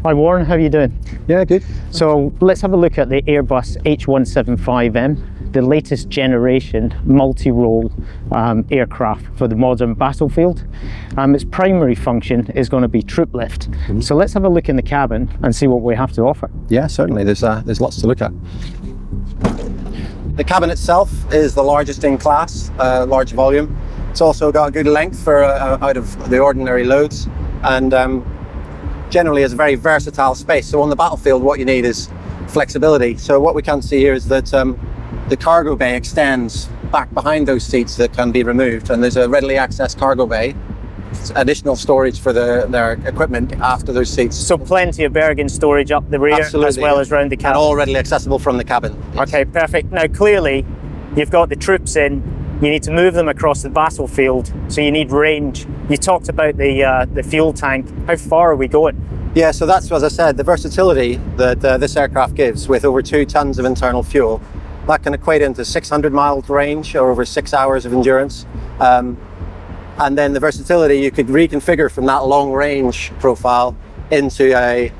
Hi Warren, how are you doing? Yeah, good. So let's have a look at the Airbus H175M, the latest generation multi-role aircraft for the modern battlefield. Its primary function is going to be troop lift. So let's have a look in the cabin and see what we have to offer. Yeah, certainly. There's lots to look at. The cabin itself is the largest in class, large volume. It's also got a good length for out of the ordinary loads, and generally is a very versatile space. So on the battlefield, what you need is flexibility. So what we can see here is that the cargo bay extends back behind those seats that can be removed, and there's a readily accessed cargo bay. It's additional storage for their equipment after those seats. So plenty of berging storage up the rear. Absolutely, as well as round the cabin. And all readily accessible from the cabin. Yes. Okay, perfect. Now clearly you've got the troops in, you need to move them across the battlefield, so you need range. You talked about the fuel tank. How far are we going? Yeah, so that's, as I said, the versatility that this aircraft gives with over 2 tons of internal fuel. That can equate into 600 miles range or over 6 hours of endurance. And then the versatility you could reconfigure from that long range profile into a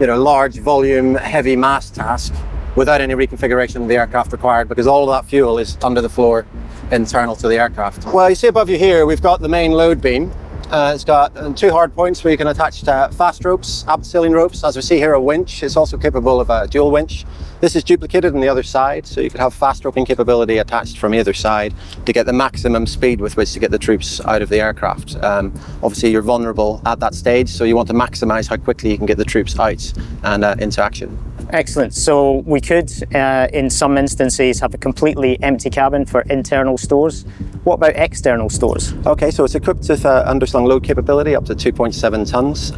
large volume, heavy mass task without any reconfiguration of the aircraft required, because all of that fuel is under the floor internal to the aircraft. Well, you see above you here, we've got the main load beam. It's got 2 hard points where you can attach fast ropes, abseiling ropes. As we see here, a winch. It's also capable of a dual winch. This is duplicated on the other side, so you could have fast roping capability attached from either side to get the maximum speed with which to get the troops out of the aircraft. Obviously, you're vulnerable at that stage, so you want to maximize how quickly you can get the troops out and into action. Excellent. So we could, in some instances, have a completely empty cabin for internal stores. What about external stores? Okay, so it's equipped with underslung load capability up to 2.7 tons.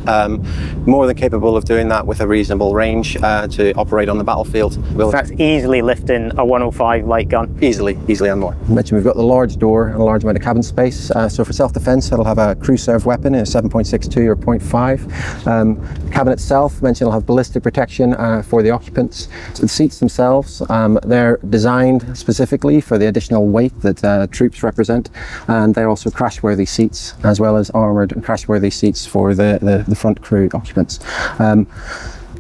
More than capable of doing that with a reasonable range to operate on the battlefield. That's easily lifting a 105 light gun. Easily and more. I mentioned we've got the large door and a large amount of cabin space. So for self-defense, it'll have a crew served weapon in a 7.62 or 0.5. The cabin itself, I mentioned, it'll have ballistic protection for the occupants. So the seats themselves, they're designed specifically for the additional weight that troops represent, and they're also crash-worthy seats, as well as armoured and crash-worthy seats for the front crew occupants.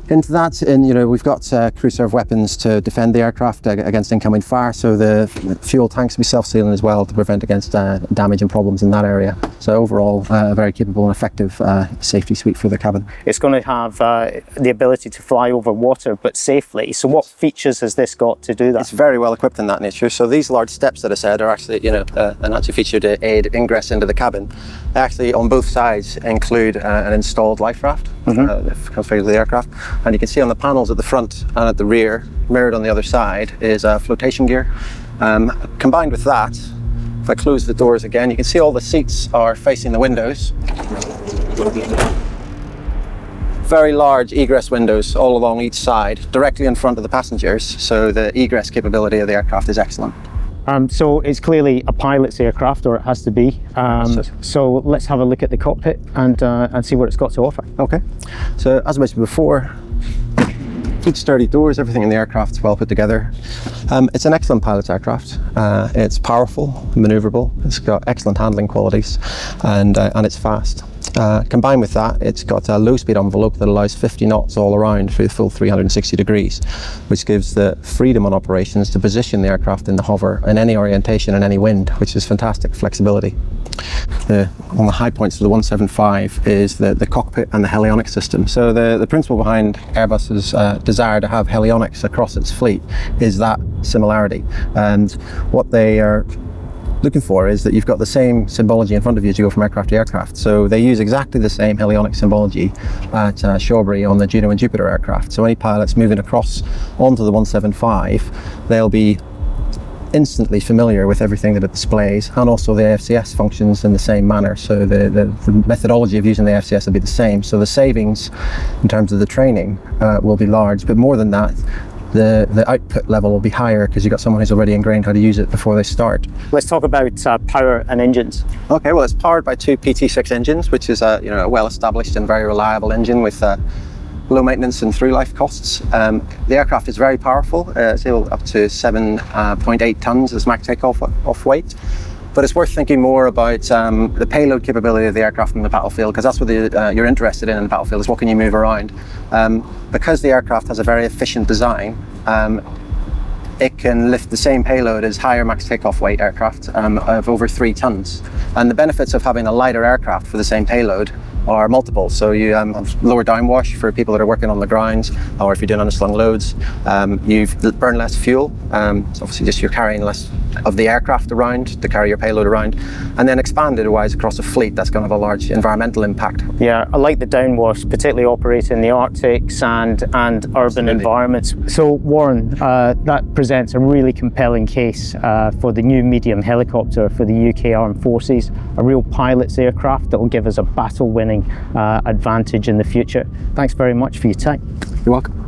Into that, we've got crew served weapons to defend the aircraft against incoming fire, so the fuel tanks will be self-sealing as well to prevent against damage and problems in that area. So overall, a very capable and effective safety suite for the cabin. It's going to have the ability to fly over water, but safely. So what features has this got to do that? It's very well equipped in that nature. So these large steps that I said are actually, an anti-feature to aid ingress into the cabin. They actually, on both sides, include an installed life raft that comes with the aircraft. And you can see on the panels at the front and at the rear, mirrored on the other side, is flotation gear. Combined with that, if I close the doors again, you can see all the seats are facing the windows. Very large egress windows all along each side, directly in front of the passengers, so the egress capability of the aircraft is excellent. So it's clearly a pilot's aircraft, or it has to be. So let's have a look at the cockpit and see what it's got to offer. Okay. So as I mentioned before, good sturdy doors, everything in the aircraft is well put together. It's an excellent pilot's aircraft. It's powerful, maneuverable, it's got excellent handling qualities, and it's fast. Combined with that, it's got a low speed envelope that allows 50 knots all around for the full 360 degrees, which gives the freedom on operations to position the aircraft in the hover in any orientation and any wind, which is fantastic flexibility. One of the high points of the 175 is the cockpit and the helionics system. So the principle behind Airbus's desire to have helionics across its fleet is that similarity. And what they are looking for is that you've got the same symbology in front of you as you go from aircraft to aircraft. So they use exactly the same helionic symbology at Shawbury on the Juno and Jupiter aircraft. So any pilots moving across onto the 175, they'll be instantly familiar with everything that it displays, and also the AFCS functions in the same manner. So the methodology of using the AFCS will be the same. So the savings in terms of the training will be large, but more than that, the output level will be higher because you've got someone who's already ingrained how to use it before they start. Let's talk about power and engines. Okay, well, it's powered by 2 PT6 engines, which is a well-established and very reliable engine with low maintenance and through life costs. The aircraft is very powerful. It's able up to 7.8 tons as max takeoff weight. But it's worth thinking more about the payload capability of the aircraft in the battlefield, because that's what you're interested in the battlefield, is what can you move around. Because the aircraft has a very efficient design, it can lift the same payload as higher max takeoff weight aircraft of over 3 tons. And the benefits of having a lighter aircraft for the same payload are multiple. So you have lower downwash for people that are working on the ground, or if you're doing underslung loads. You burn less fuel. So obviously just you're carrying less of the aircraft around to carry your payload around. And then expanded wise across a fleet, that's going to have a large environmental impact. Yeah, I like the downwash, particularly operating in the Arctic, sand and urban environments. So Warren, that presents a really compelling case for the new medium helicopter for the UK Armed Forces, a real pilot's aircraft that will give us a battle-winning advantage in the future. Thanks very much for your time. You're welcome.